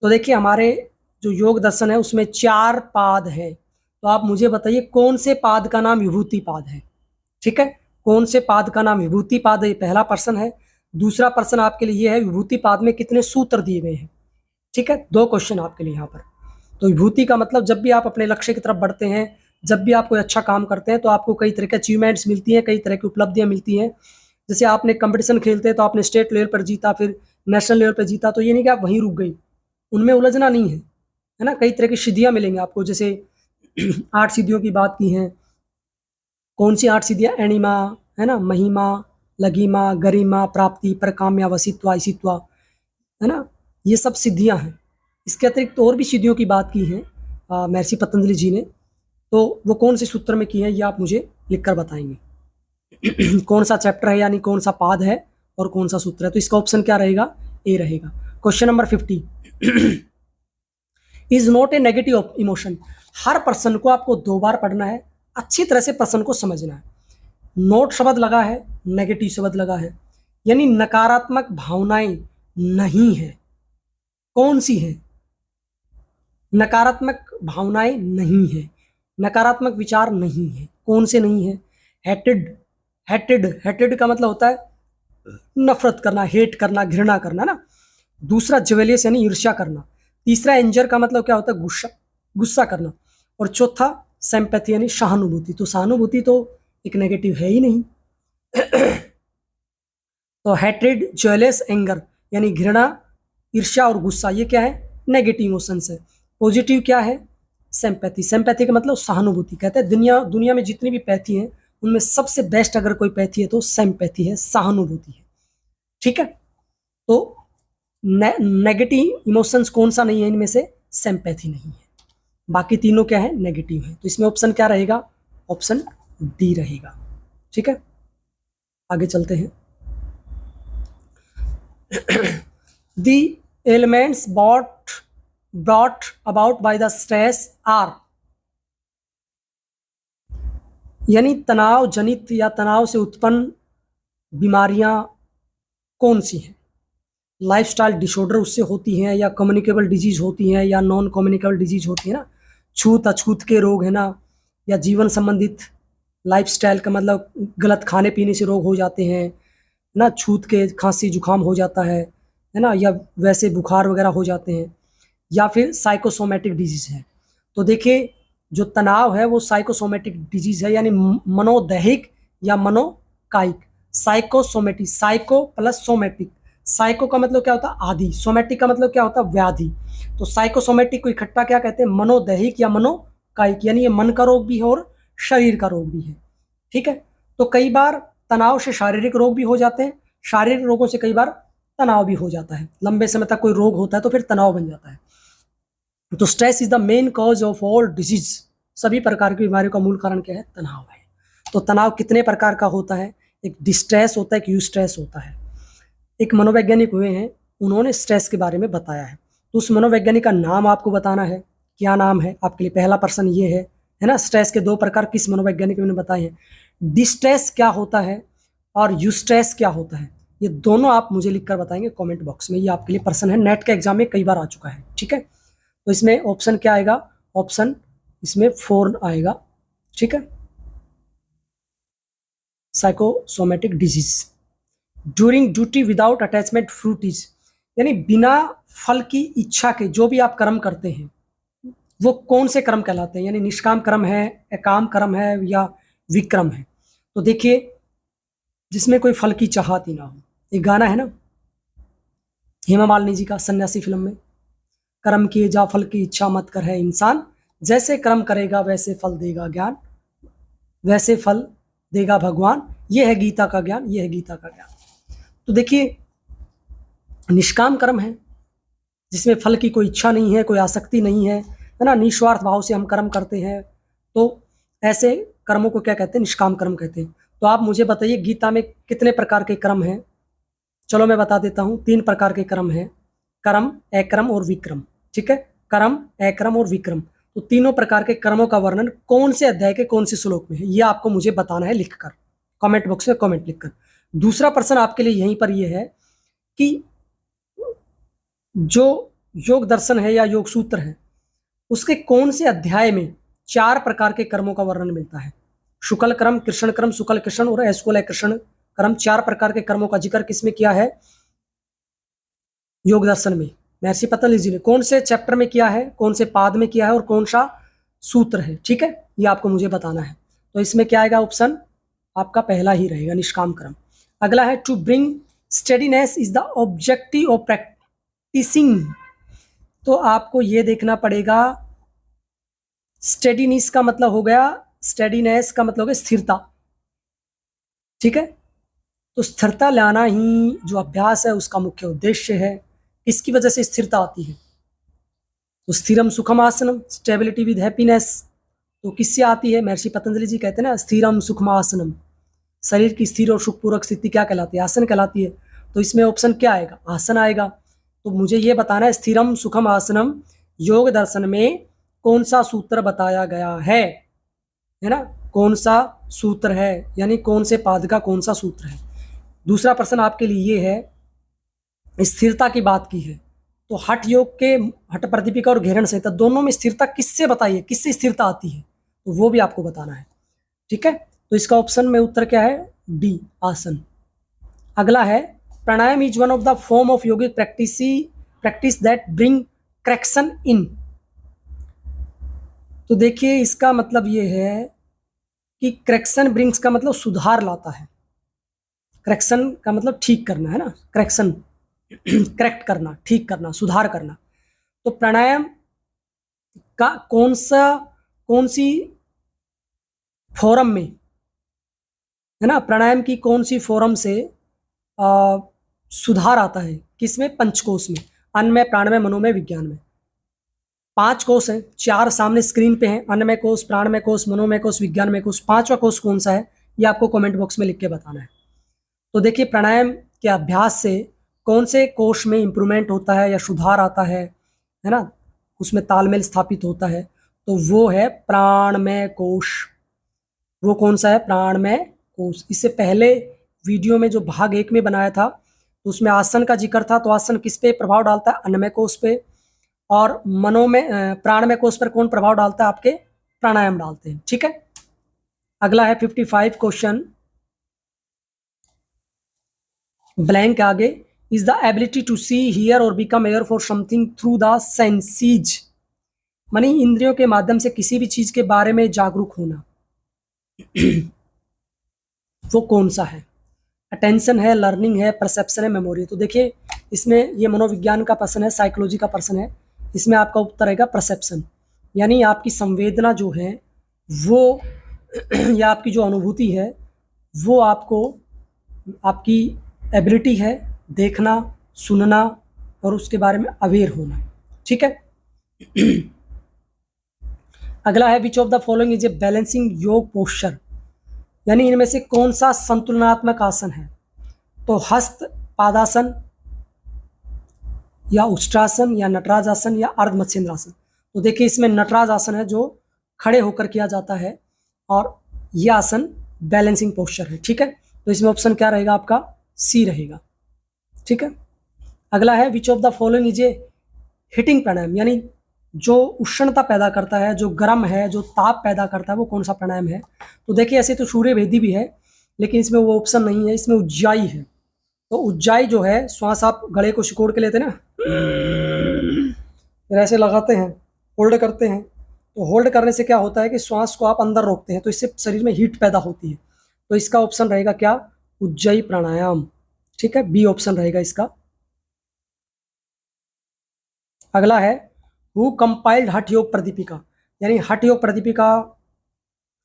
तो देखिए हमारे जो योग दर्शन है उसमें 4 पाद है। तो आप मुझे बताइए कौन से पाद का नाम विभूति पाद है, ठीक है। कौन से पाद का नाम विभूति पाद है, ये पहला प्रश्न है। दूसरा प्रश्न आपके लिए ये है विभूति पाद में कितने सूत्र दिए गए हैं, ठीक है। 2 क्वेश्चन आपके लिए यहाँ पर। तो विभूति का मतलब जब भी आप अपने लक्ष्य की तरफ बढ़ते हैं, जब भी आप कोई अच्छा काम करते हैं तो आपको कई तरह के अचीवमेंट्स मिलती हैं, कई तरह की उपलब्धियां मिलती हैं। जैसे आपने कंपटीशन खेलते हैं तो आपने स्टेट लेवल पर जीता, फिर नेशनल लेवल पर जीता, तो ये नहीं कि आप वहीं रुक गई, उनमें उलझना नहीं है ना। कई तरह की सिद्धियां मिलेंगी आपको, जैसे 8 सिद्धियों की बात की हैं। कौन सी 8 सिद्धियां? एनिमा है ना, महिमा, लघिमा, गरिमा, प्राप्ति, प्रकाम्या, वसित्वा, ईसित्वा, है ना, ये सब सिद्धियां हैं। इसके अतिरिक्त और भी सिद्धियों की बात की है महर्षि पतंजलि जी ने, तो वो कौन से सूत्र में की है ये आप मुझे लिखकर बताएंगे। कौन सा चैप्टर है यानी कौन सा पाद है और कौन सा सूत्र है। तो इसका ऑप्शन क्या रहेगा? ए रहेगा। Question number 50। Is not a negative emotion, हर प्रश्न को आपको 2 बार पढ़ना है, अच्छी तरह से प्रश्न को समझना है। नोट शब्द लगा है, नेगेटिव शब्द लगा है, यानी नकारात्मक भावनाएं नहीं है। कौन सी है? नकारात्मक भावनाएं नहीं है, नकारात्मक विचार नहीं है। कौन से नहीं है? हेटेड, हेटेड का मतलब होता है नफरत करना, हेट करना, घृणा करना ना। दूसरा ज्वेलियस यानी ईर्ष्या करना। तीसरा एंजर का मतलब क्या होता है? गुस्सा, गुस्सा करना। और चौथा सिंपैथी यानी सहानुभूति। तो सहानुभूति तो एक नेगेटिव है ही नहीं। तो हेट्रेड, ज्वेलियस, एंगर यानी घृणा, ईर्ष्या और गुस्सा, ये क्या है? नेगेटिव इमोशंस है। पॉजिटिव क्या है? सिंपैथी। सिंपैथी का मतलब सहानुभूति। कहते हैं दुनिया में जितनी भी पैथी हैं उनमें सबसे बेस्ट अगर कोई पैथी है तो सिंपैथी है, सहानुभूति है। ठीक है, तो नेगेटिव इमोशंस कौन सा नहीं है इनमें से? सिंपैथी नहीं है। बाकी तीनों क्या है? नेगेटिव है। तो इसमें ऑप्शन क्या रहेगा? ऑप्शन डी रहेगा। ठीक है, आगे चलते हैं। The elements brought about by the stress are, यानी तनाव जनित या तनाव से उत्पन्न बीमारियां कौन सी हैं? लाइफस्टाइल डिसऑर्डर उससे होती हैं, या कम्युनिकेबल डिजीज होती हैं, या नॉन कम्युनिकेबल डिजीज होती है ना, छूत अछूत के रोग है ना, या जीवन संबंधित लाइफस्टाइल का मतलब गलत खाने पीने से रोग हो जाते हैं ना, छूत के खांसी जुकाम हो जाता है ना, या वैसे बुखार वगैरह हो जाते हैं, या फिर साइकोसोमेटिक डिजीज है। तो देखिए, जो तनाव है वो साइकोसोमेटिक डिजीज है, यानी मनोदैहिक या मनोकायिक। Psychosomatic, psycho plus somatic. Psycho का मतलब क्या होता है? आदि। सोमेटिक का मतलब क्या होता है? व्याधि। तो साइकोसोमेटिक को इकट्ठा क्या कहते हैं? मनोदैहिक या मनोकायिक, यानी ये मन का रोग भी है और शरीर का रोग भी है। ठीक है, तो कई बार तनाव से शारीरिक रोग भी हो जाते हैं, शारीरिक रोगों से कई बार तनाव भी हो जाता है। लंबे समय तक कोई रोग होता है तो फिर तनाव बन जाता है। तो stress is the main cause of all disease. सभी प्रकार की बीमारियों का मूल कारण क्या है? तनाव है। तो तनाव कितने प्रकार का होता है? एक डिस्ट्रेस होता है, एक यूस्ट्रेस होता है। एक मनोवैज्ञानिक हुए हैं, उन्होंने स्ट्रेस के बारे में बताया है। तो उस मनोवैज्ञानिक का नाम आपको बताना है। क्या नाम है? आपके लिए पहला प्रश्न ये है ना, स्ट्रेस के दो प्रकार किस मनोवैज्ञानिक ने बताए हैं? डिस्ट्रेस क्या होता है और यूस्ट्रेस क्या होता है? ये दोनों आप मुझे लिखकर बताएंगे कमेंट बॉक्स में। ये आपके लिए प्रश्न है, नेट के एग्जाम में कई बार आ चुका है। ठीक है, तो इसमें ऑप्शन क्या आएगा? ऑप्शन इसमें 4 आएगा। ठीक है, psychosomatic disease. During duty without attachment fruities, यानी बिना फल की इच्छा के जो भी आप कर्म करते हैं वो कौन से कर्म कहलाते हैं? यानी निष्काम कर्म है, अकाम कर्म है, या विक्रम है? तो देखिए, जिसमें कोई फल की चाहत ही ना हो। एक गाना है ना हेमा मालिनी जी का, सन्यासी फिल्म में, कर्म किए जा फल की इच्छा मत कर है इंसान, जैसे कर्म करेगा वैसे फल देगा ज्ञान, वैसे फल देगा भगवान, ये है गीता का ज्ञान, ये है गीता का ज्ञान। तो देखिए, निष्काम कर्म है जिसमें फल की कोई इच्छा नहीं है, कोई आसक्ति नहीं है ना, निस्वार्थ भाव से हम कर्म करते हैं, तो ऐसे कर्मों को क्या कहते हैं? निष्काम कर्म कहते हैं। तो आप मुझे बताइए, गीता में कितने प्रकार के कर्म हैं? चलो मैं बता देता हूँ, 3 प्रकार के कर्म हैं, कर्म, अकर्म और विक्रम। ठीक है, कर्म, अकर्म और विक्रम। तो तीनों प्रकार के कर्मों का वर्णन कौन से अध्याय के कौन से श्लोक में है, ये आपको मुझे बताना है लिखकर, कमेंट बॉक्स में कमेंट लिखकर। दूसरा प्रश्न आपके लिए यहीं पर यह है कि जो योग दर्शन है या योग सूत्र है उसके कौन से अध्याय में 4 प्रकार के कर्मों का वर्णन मिलता है? शुक्ल कर्म, कृष्ण कर्म, शुक्ल कृष्ण और अशुक्ल कृष्ण कर्म, 4 प्रकार के कर्मों का जिक्र किसमें किया है? योग दर्शन में। महर्षि पतंजलि जी ने कौन से चैप्टर में किया है, कौन से पाद में किया है, और कौन सा सूत्र है? ठीक है, ये आपको मुझे बताना है। तो इसमें क्या आएगा? ऑप्शन आपका पहला ही रहेगा, निष्काम कर्म। अगला है to bring steadiness is the objective of practising. तो आपको ये देखना पड़ेगा, स्टेडीनेस का मतलब हो गया, स्टेडीनेस का मतलब है स्थिरता। ठीक है, तो स्थिरता लाना ही जो अभ्यास है उसका मुख्य उद्देश्य है। इसकी वजह से स्थिरता आती है। तो स्थिरम सुखम आसनम, स्टेबिलिटी विद हैप्पीनेस, तो किससे आती है? महर्षि पतंजलि जी कहते हैं ना, स्थिरम सुखम आसनम, शरीर की स्थिर और सुखपूर्वक स्थिति क्या कहलाती है? आसन कहलाती है। तो इसमें ऑप्शन क्या आएगा? आसन आएगा। तो मुझे ये बताना है, स्थिरम सुखम आसनम योग दर्शन में कौन सा सूत्र बताया गया है ना, कौन सा सूत्र है, यानी कौन से पाद का कौन सा सूत्र है? दूसरा प्रश्न आपके लिए ये है, स्थिरता की बात की है तो हठ योग के हठ प्रदीपिका और घेरण संहिता दोनों में स्थिरता किससे बताई है, किससे स्थिरता आती है, तो वो भी आपको बताना है। ठीक है, तो इसका ऑप्शन में उत्तर क्या है? डी, आसन। अगला है, pranayama is one of the form of yogic practice that bring correction in. तो देखिए, इसका मतलब ये है कि करेक्शन ब्रिंग्स का मतलब सुधार लाता है। करेक्शन का मतलब ठीक करना है ना, करेक्शन करेक्ट करना, ठीक करना, सुधार करना। तो प्राणायाम का कौन सी फोरम में, है ना, प्राणायाम की कौन सी फोरम से सुधार आता है? किसमें? पंचकोश में, अन्नमय, प्राणमय, मनोमय, विज्ञान में। 5 कोष हैं, 4 सामने स्क्रीन पे हैं, अन्नमय कोष, प्राणमय कोष, मनोमय कोष, विज्ञानमय कोष। 5वां कोष कौन सा है, ये आपको कमेंट बॉक्स में लिख के बताना है। तो देखिए, प्राणायाम के अभ्यास से कौन से कोष में इंप्रूवमेंट होता है या सुधार आता है ना, उसमें तालमेल स्थापित होता है, तो वो है प्राणमय कोष। वो कौन सा है? प्राणमय कोष। इससे पहले वीडियो में जो भाग 1 में बनाया था, तो उसमें आसन का जिक्र था। तो आसन किस पे प्रभाव डालता है? अन्नमय कोष पे। और प्राणमय कोष पर कौन प्रभाव डालता है? आपके प्राणायाम डालते हैं। ठीक है, अगला है 55 क्वेश्चन, ब्लैंक आगे। Is the ability to see, hear और become aware for something through the senses, मानी इंद्रियों के माध्यम से किसी भी चीज के बारे में जागरूक होना, वो कौन सा है? अटेंशन है, लर्निंग है, परसेप्शन है, मेमोरी है। तो देखिए, इसमें ये मनोविज्ञान का प्रश्न है, साइकोलॉजी का प्रश्न है। इसमें आपका उत्तर रहेगा परसेप्शन, यानी आपकी संवेदना जो है वो या आपकी जो अनुभूति है वो आपको, आपकी एबिलिटी है देखना, सुनना और उसके बारे में अवेयर होना। ठीक है, अगला है which of the following is A balancing योग पोस्चर, यानी इनमें से कौन सा संतुलनात्मक आसन है? तो हस्त पादासन या उष्ट्रासन या नटराज आसन या अर्ध मत्स्येंद्र आसन। तो देखिए, इसमें नटराज आसन है जो खड़े होकर किया जाता है और यह आसन बैलेंसिंग पोस्चर है। ठीक है, तो इसमें ऑप्शन क्या रहेगा आपका? सी रहेगा। ठीक है, अगला है which of the following is a heating pranayama, यानी जो उष्णता पैदा करता है, जो गर्म है, जो ताप पैदा करता है, वो कौन सा प्राणायाम है? तो देखिए, ऐसे तो सूर्य भेदी भी है, लेकिन इसमें वो ऑप्शन नहीं है, इसमें उज्जाई है। तो उज्जाई जो है, श्वास आप गले को सिकोड़ के लेते हैं ना, फिर ऐसे लगाते हैं, होल्ड करते हैं। तो होल्ड करने से क्या होता है कि श्वास को आप अंदर रोकते हैं, तो इससे शरीर में हीट पैदा होती है। तो इसका ऑप्शन रहेगा क्या? उज्जाई प्राणायाम। ठीक है, बी ऑप्शन रहेगा इसका। अगला है हु कंपाइल्ड हठ योग प्रदीपिका, यानी हठ योग प्रदीपिका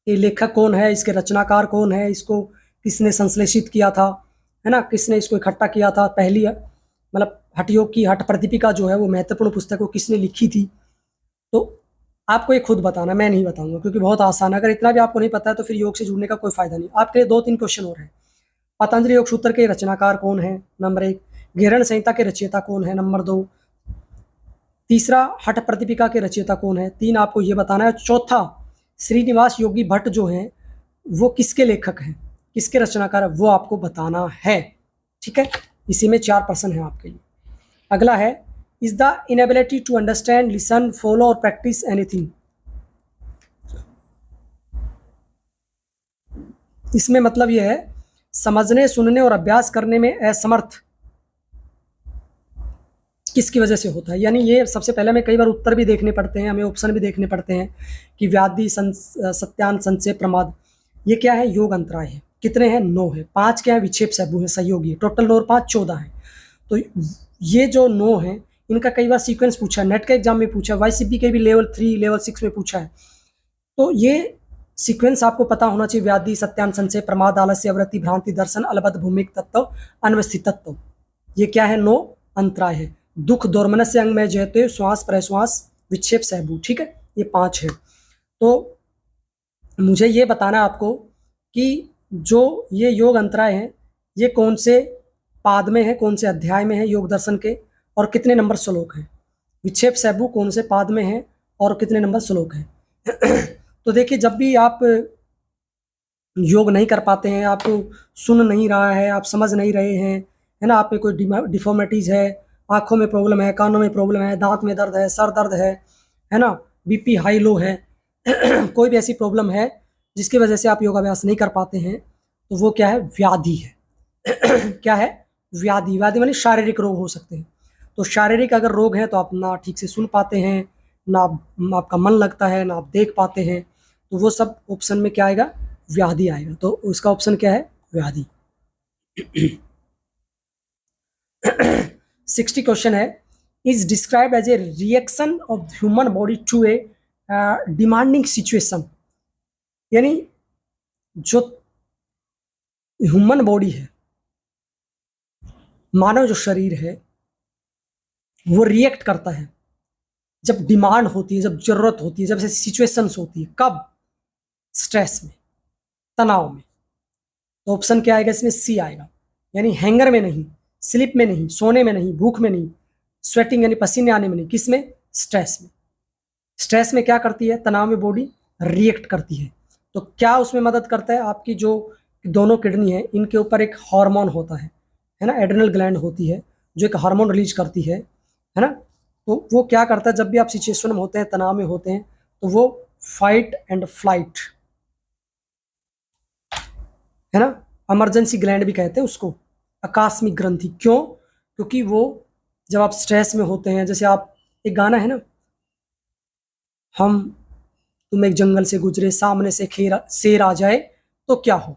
के लेखक कौन है, इसके रचनाकार कौन है, इसको किसने संश्लेषित किया था, है ना, किसने इसको इकट्ठा किया था? पहली मतलब हठ योग की हठ प्रदीपिका जो है वो महत्वपूर्ण पुस्तक को किसने लिखी थी? तो आपको ये खुद बताना, मैं नहीं बताऊंगा क्योंकि बहुत आसान है। अगर इतना भी आपको नहीं पता है तो फिर योग से जुड़ने का कोई फायदा नहीं। आपके लिए 2-3 क्वेश्चन और है। पतंजलि योग सूत्र के रचनाकार कौन है? नंबर 1। घेरण संहिता के रचयिता कौन है? नंबर 2। तीसरा, हठ प्रदीपिका के रचयिता कौन है? 3 आपको ये बताना है। चौथा, श्रीनिवास योगी भट्ट जो हैं वो किसके लेखक हैं, किसके रचनाकार है, वो आपको बताना है। ठीक है, इसी में 4 प्रश्न है आपके लिए। अगला है is the inability to understand, listen, follow और प्रैक्टिस एनीथिंग। इसमें मतलब यह है समझने, सुनने और अभ्यास करने में असमर्थ किसकी वजह से होता है। यानी ये सबसे पहले हमें कई बार उत्तर भी देखने पड़ते हैं, हमें ऑप्शन भी देखने पड़ते हैं कि व्याधि, सत्यान, संशय, प्रमाद। ये क्या है? योग अंतराय है। कितने हैं? 9 है। 5 क्या है? विक्षेप सैभु है, सहयोगी है। टोटल 9 और 5 14 है। तो ये जो 9 है इनका कई बार सीक्वेंस पूछा है, नेट के एग्जाम में पूछा है, वाईसीपी के भी लेवल 3 लेवल 6 में पूछा है। तो ये सीक्वेंस आपको पता होना चाहिए। व्याधि, सत्यान, संशय, प्रमाद, आलस्य, अवृत्ति, भ्रांति, दर्शन, अलबद्ध, भूमिक तत्व, अनवस्थित तत्व। ये क्या है? 9 अंतराय है। दुख, दोर्मनस्य, अंग में जयते, श्वास, प्रश्वास, विक्षेप, सहभू। ठीक है, ये 5 है। तो मुझे ये बताना है आपको कि जो ये योग अंतराय हैं ये कौन से पाद में है, कौन से अध्याय में है योग दर्शन के, और कितने नंबर श्लोक है। विक्षेप, सहभू कौन से पाद में है और कितने नंबर श्लोक है। तो देखिए, जब भी आप योग नहीं कर पाते हैं, आपको सुन नहीं रहा है, आप समझ नहीं रहे हैं, है ना, आप में कोई डिफॉर्मिटीज है, आंखों में प्रॉब्लम है, कानों में प्रॉब्लम है, दांत में दर्द है, सर दर्द है ना, बीपी हाई लो है, कोई भी ऐसी प्रॉब्लम है जिसकी वजह से आप योगाभ्यास नहीं कर पाते हैं, तो वो क्या है? व्याधि है। क्या है? व्याधि। व्याधि मानी शारीरिक रोग हो सकते हैं। तो शारीरिक अगर रोग है तो आप ना ठीक से सुन पाते हैं, ना आपका मन लगता है, ना आप देख पाते हैं, तो वो सब ऑप्शन में क्या आएगा? व्याधि आएगा। तो उसका ऑप्शन क्या है? व्याधि। 60 क्वेश्चन है, is describe as a reaction of human body to a demanding situation, यानी जो ह्यूमन बॉडी है, मानव जो शरीर है, वो रिएक्ट करता है जब डिमांड होती है, जब जरूरत होती है, जब ऐसी सिचुएशंस होती है। कब? स्ट्रेस में, तनाव में। तो ऑप्शन क्या आएगा इसमें? सी आएगा, यानी हैंगर में नहीं, स्लिप में नहीं, सोने में नहीं, भूख में नहीं, स्वेटिंग यानी पसीने आने में नहीं, किस में? स्ट्रेस में। स्ट्रेस में क्या करती है? तनाव में बॉडी रिएक्ट करती है। तो क्या उसमें मदद करता है? आपकी जो दोनों किडनी है, इनके ऊपर एक हार्मोन होता है ना, एड्रेनल ग्लैंड होती है जो एक हार्मोन रिलीज करती है ना। तो वो क्या करता है, जब भी आप सिचुएशन में होते हैं, तनाव में होते हैं, तो वो फाइट एंड फ्लाइट, है ना, इमरजेंसी ग्लैंड भी कहते हैं उसको, आकस्मिक ग्रंथि। क्यों? क्योंकि वो जब आप स्ट्रेस में होते हैं, जैसे आप, एक गाना है ना, तुम एक जंगल से गुजरे, सामने से शेर आ जाए तो क्या हो,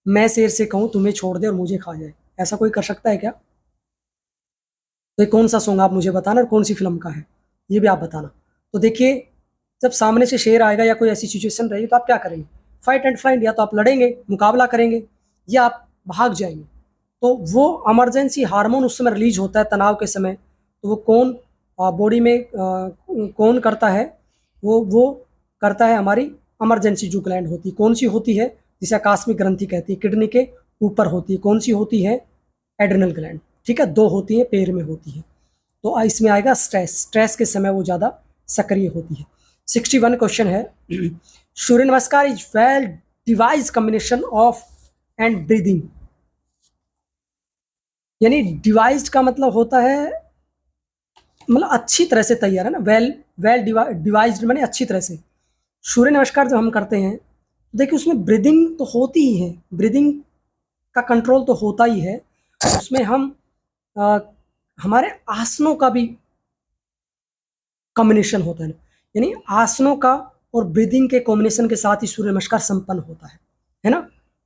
मैं शेर से कहूं तुम्हें छोड़ दे और मुझे खा जाए। ऐसा कोई कर सकता है क्या? तो ये कौन सा सॉन्ग आप मुझे बताना, और कौन सी फिल्म का है ये भी आप बताना। तो देखिए, जब सामने से शेर आएगा या कोई ऐसी सिचुएशन रहेगी तो आप क्या करेंगे? फाइट एंड फ्लाइट, या तो आप लड़ेंगे, मुकाबला करेंगे, या आप भाग जाएंगे। तो वो इमरजेंसी हार्मोन उस समय रिलीज होता है तनाव के समय। तो वो कौन बॉडी में कौन करता है? वो करता है हमारी इमरजेंसी जो ग्लैंड होती है। कौन सी होती है? जिसे आकस्मिक ग्रंथि कहती है, किडनी के ऊपर होती है। कौन सी होती है? Adrenal gland. ठीक है, दो होती है, पैर में होती है। तो इसमें आएगा स्ट्रेस। स्ट्रेस के समय वो ज़्यादा सक्रिय होती है। 61 क्वेश्चन है, सूर्य नमस्कार is well device combination of and breathing. यानी डिवाइस्ड का मतलब होता है, मतलब अच्छी तरह से तैयार, है ना। वेल डिवाइस्ड माने अच्छी तरह से। सूर्य नमस्कार जब हम करते हैं, देखिए उसमें ब्रीदिंग तो होती ही है, ब्रीदिंग का कंट्रोल तो होता ही है। उसमें हम हमारे आसनों का भी कॉम्बिनेशन होता है, यानी आसनों का और ब्रीदिंग के कॉम्बिनेशन के साथ ही सूर्य नमस्कार संपन्न होता है ना।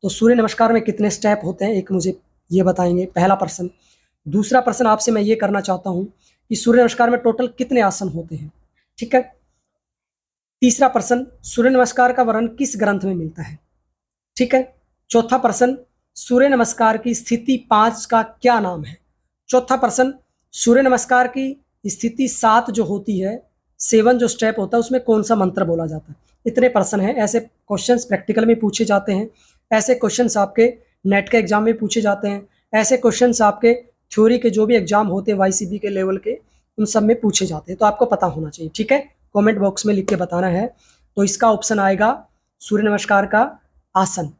तो सूर्य नमस्कार में कितने स्टेप होते हैं, एक मुझे ये बताएंगे, पहला प्रश्न। दूसरा प्रश्न आपसे मैं ये करना चाहता हूँ कि सूर्य नमस्कार में टोटल कितने आसन होते हैं, ठीक है। तीसरा प्रश्न, सूर्य नमस्कार का वर्णन किस ग्रंथ में मिलता है, ठीक है। चौथा प्रश्न, सूर्य नमस्कार की स्थिति 5 का क्या नाम है। चौथा प्रश्न, सूर्य नमस्कार की स्थिति 7 जो होती है, 7 जो स्टेप होता है, उसमें कौन सा मंत्र बोला जाता है। इतने प्रश्न हैं। ऐसे क्वेश्चंस प्रैक्टिकल में पूछे जाते हैं, ऐसे क्वेश्चंस आपके नेट के एग्जाम में पूछे जाते हैं, ऐसे क्वेश्चंस आपके थ्योरी के जो भी एग्जाम होते हैं वाईसीबी के लेवल के, उन सब में पूछे जाते हैं। तो आपको पता होना चाहिए, ठीक है। कमेंट बॉक्स में लिख के बताना है। तो इसका ऑप्शन आएगा सूर्य नमस्कार का आसन,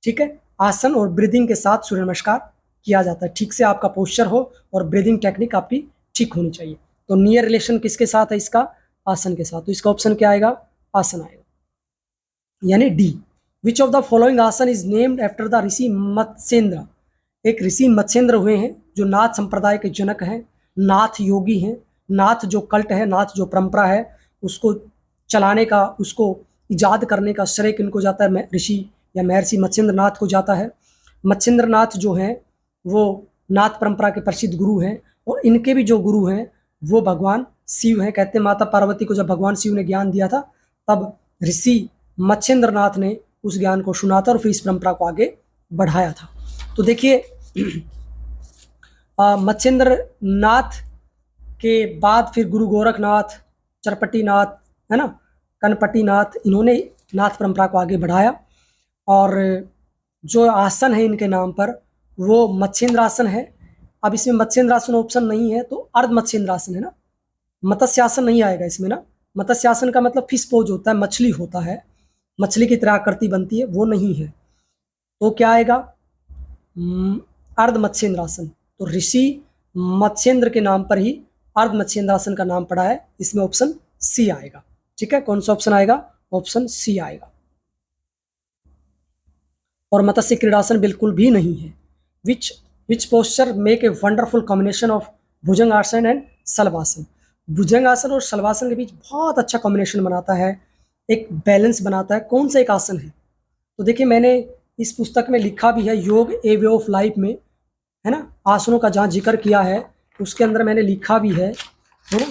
ठीक है। आसन और ब्रीदिंग के साथ सूर्य नमस्कार किया जाता है। ठीक से आपका पोस्चर हो और ब्रीदिंग टेक्निक आपकी ठीक होनी चाहिए। तो नियर रिलेशन किसके साथ है इसका? आसन के साथ। तो इसका ऑप्शन क्या आएगा? आसन आएगा, यानी D. Which of the following asana is named after the ऋषि मत्स्येंद्र। एक ऋषि मत्स्येंद्र हुए हैं जो नाथ संप्रदाय के जनक हैं, नाथ योगी हैं। नाथ जो कल्ट है, नाथ जो परंपरा है, उसको चलाने का, उसको इजाद करने का श्रेय किनको जाता है? ऋषि या महर्षि मत्स्येंद्र नाथ को जाता है। मत्स्येंद्र नाथ जो हैं वो नाथ परंपरा के प्रसिद्ध गुरु हैं, और इनके भी जो गुरु हैं वो भगवान शिव हैं। कहते हैं माता पार्वती को जब भगवान शिव ने ज्ञान दिया था, तब ऋषि मत्स्येंद्र नाथ ने उस ज्ञान को सुना था और फिर इस परंपरा को आगे बढ़ाया था। तो देखिए, मत्स्येंद्र नाथ के बाद फिर गुरु गोरखनाथ, चरपटी नाथ, है ना, कनपटी नाथ, इन्होंने नाथ परंपरा को आगे बढ़ाया। और जो आसन है इनके नाम पर वो मत्स्येंद्र आसन है। अब इसमें मत्स्येंद्र आसन ऑप्शन नहीं है, तो अर्ध मत्स्येंद्र आसन है ना, मत्स्यासन नहीं आएगा इसमें ना। मत्स्यासन का मतलब फिश पोज होता है, मछली होता है, मछली की तरह आकृति बनती है, वो नहीं है। तो क्या आएगा? अर्ध मत्स्येंद्र आसन। तो ऋषि मत्स्येंद्र के नाम पर ही अर्ध मत्स्येंद्र आसन का नाम पड़ा है। इसमें ऑप्शन सी आएगा, ठीक है। कौन सा ऑप्शन आएगा? ऑप्शन सी आएगा। और मत्स्य क्रीड़ासन बिल्कुल भी नहीं है। Which posture make a wonderful combination of bhujangasana and shalabhasana. Bhujangasana और शलभासन के बीच बहुत अच्छा कॉम्बिनेशन बनाता है, एक बैलेंस बनाता है। कौन सा एक आसन है? तो देखिए, मैंने इस पुस्तक में लिखा भी है, योग ए वे ऑफ लाइफ में, है ना, आसनों का जहाँ जिक्र किया है उसके अंदर मैंने लिखा भी है ना।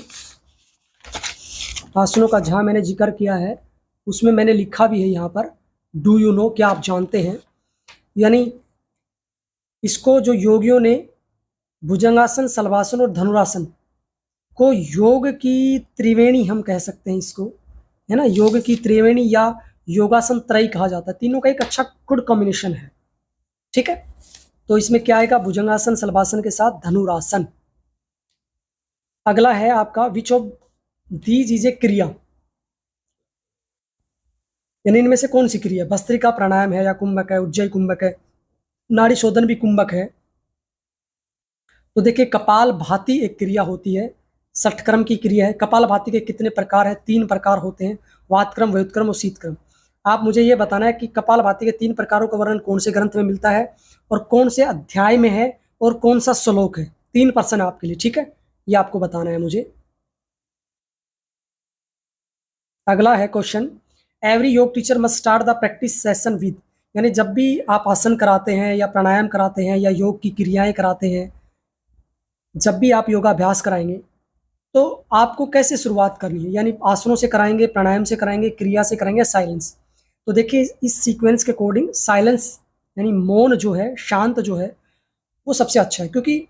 आसनों का जहाँ मैंने जिक्र किया है उसमें मैंने लिखा भी है यहाँ पर, डू यू नो, क्या आप जानते हैं। यानी इसको जो योगियों ने भुजंगासन, शलभासन और धनुरासन को योग की त्रिवेणी हम कह सकते हैं इसको, है ना, योग की त्रिवेणी या योगासन त्रयी कहा जाता है। तीनों का एक अच्छा गुड कॉम्बिनेशन है, ठीक है। तो इसमें क्या आएगा, भुजंगासन शलभासन के साथ धनुरासन। अगला है आपका which of these is a क्रिया, यानी इनमें से कौन सी क्रिया, भस्त्रिका प्राणायाम है या कुंभक है, उज्जयी कुंभक है, नाड़ी शोधन भी कुंभक है। तो देखिए कपाल भाती एक क्रिया होती है, षटक्रम की क्रिया है। कपाल भाती के कितने प्रकार है, 3 प्रकार होते हैं, वातक्रम, व्युत्क्रम और शीतक्रम। आप मुझे ये बताना है कि कपाल भाती के 3 प्रकारों का वर्णन कौन से ग्रंथ में मिलता है और कौन से अध्याय में है और कौन सा श्लोक है। 3 प्रश्न आपके लिए, ठीक है, ये आपको बताना है मुझे। अगला है क्वेश्चन, एवरी योग teacher must start the practice session with, यानी जब भी आप आसन कराते हैं या प्राणायाम कराते हैं या योग की क्रियाएं कराते हैं, जब भी आप योगाभ्यास कराएंगे तो आपको कैसे शुरुआत करनी है, यानी आसनों से कराएंगे, प्राणायाम से कराएंगे, क्रिया से कराएंगे, साइलेंस। तो देखिए इस सीक्वेंस के अकॉर्डिंग साइलेंस यानी मौन जो है, शांत जो है, वो सबसे अच्छा है। क्योंकि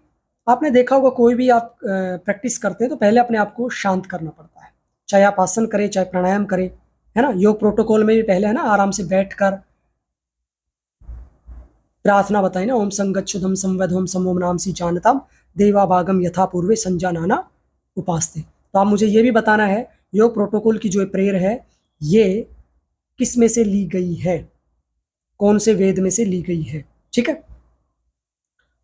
आपने देखा होगा कोई भी आप प्रैक्टिस करते हैं तो पहले अपने आप को शांत करना पड़ता है, चाहे आप आसन करें चाहे प्राणायाम करें, है ना। योग प्रोटोकॉल में भी पहले है ना आराम से बैठकर प्रार्थना बताई ना, ओम संगच्छुधम संवैधम समोम नामसी जानताम देवा भागम यथा पूर्वे संजानाना उपास्ते। तो आप मुझे ये भी बताना है योग प्रोटोकॉल की जो प्रेयर है ये किस में से ली गई है, कौन से वेद में से ली गई है, ठीक है।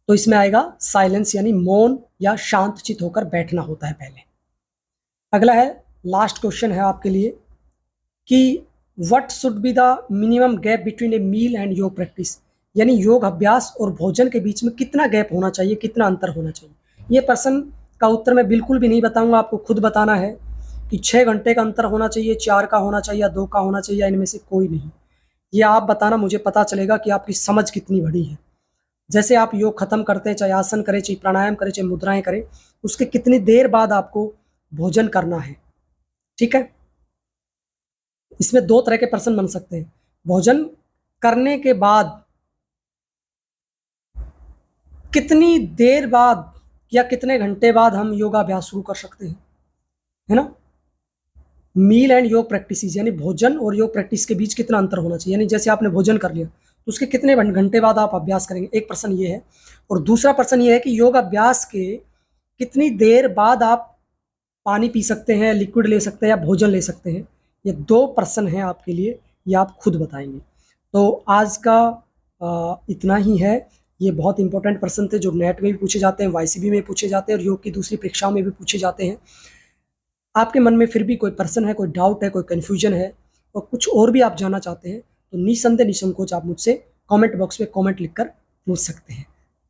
तो इसमें आएगा साइलेंस, यानी मौन या शांत चित होकर बैठना होता है पहले। अगला है, लास्ट क्वेश्चन है आपके लिए कि what should be the minimum gap between a meal and yog practice, यानी योग अभ्यास और भोजन के बीच में कितना गैप होना चाहिए, कितना अंतर होना चाहिए। ये प्रश्न का उत्तर मैं बिल्कुल भी नहीं बताऊंगा, आपको खुद बताना है कि 6 घंटे का अंतर होना चाहिए, 4 का होना चाहिए या 2 का होना चाहिए, या इनमें से कोई नहीं। ये आप बताना, मुझे पता चलेगा कि आपकी समझ कितनी बड़ी है। जैसे आप योग खत्म करते हैं, चाहे आसन करें, चाहे प्राणायाम करें, चाहे मुद्राएं करें, उसके कितनी देर बाद आपको भोजन करना है, ठीक है। इसमें 2 तरह के प्रश्न बन सकते हैं, भोजन करने के बाद कितनी देर बाद या कितने घंटे बाद हम योगाभ्यास शुरू कर सकते हैं, है ना। मील एंड योग प्रैक्टिस, यानी भोजन और योग प्रैक्टिस के बीच कितना अंतर होना चाहिए, यानी जैसे आपने भोजन कर लिया तो उसके कितने घंटे बाद आप अभ्यास करेंगे, एक प्रश्न ये है। और दूसरा प्रश्न ये है कि योग अभ्यास के कितनी देर बाद आप पानी पी सकते हैं, लिक्विड ले सकते हैं या भोजन ले सकते हैं। ये 2 प्रश्न हैं आपके लिए, ये आप खुद बताएंगे। तो आज का इतना ही है। ये बहुत इंपॉर्टेंट प्रश्न थे जो नेट में भी पूछे जाते हैं, वाईसीबी में पूछे जाते हैं और योग की दूसरी परीक्षाओं में भी पूछे जाते हैं। आपके मन में फिर भी कोई प्रश्न है, कोई डाउट है, कोई कन्फ्यूजन है और कुछ और भी आप जानना चाहते हैं तो निसंदेह निसंकोच आप मुझसे कमेंट बॉक्स में कमेंट लिखकर पूछ सकते हैं।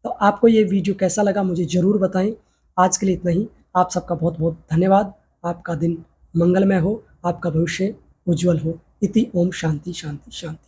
तो आपको ये वीडियो कैसा लगा मुझे ज़रूर बताएं। आज के लिए इतना ही, आप सबका बहुत बहुत धन्यवाद। आपका दिन मंगलमय हो, आपका भविष्य उज्जवल हो। इति ओम शांति शांति शांति।